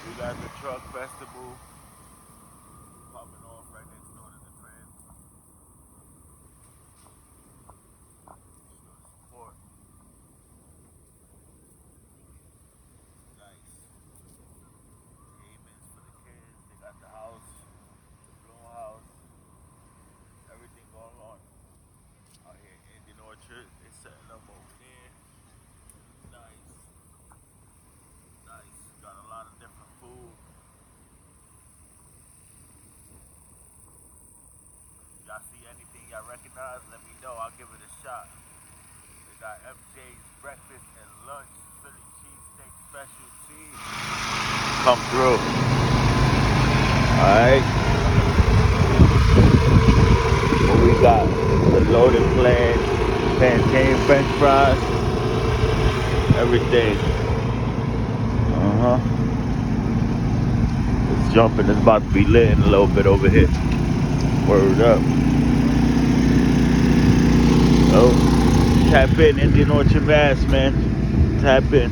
We got the truck festival popping off right next door to the crib. Show support. Nice. Gamings for the kids. They got the house, the bloom house, everything going on out here in Indian Orchard. They setting up over there. Nice, nice. Got a lot of different food. Y'all see anything y'all recognize? Let me know. I'll give it a shot. They got MJ's breakfast and lunch, Philly cheesesteak specialty. Come through. Alright. What we got? The loaded plan, plantain, french fries, everything. Uh-huh. It's jumping. It's about to be lit in a little bit over here. Word up. Oh, tap in Indian Orchard Mass, man. Tap in.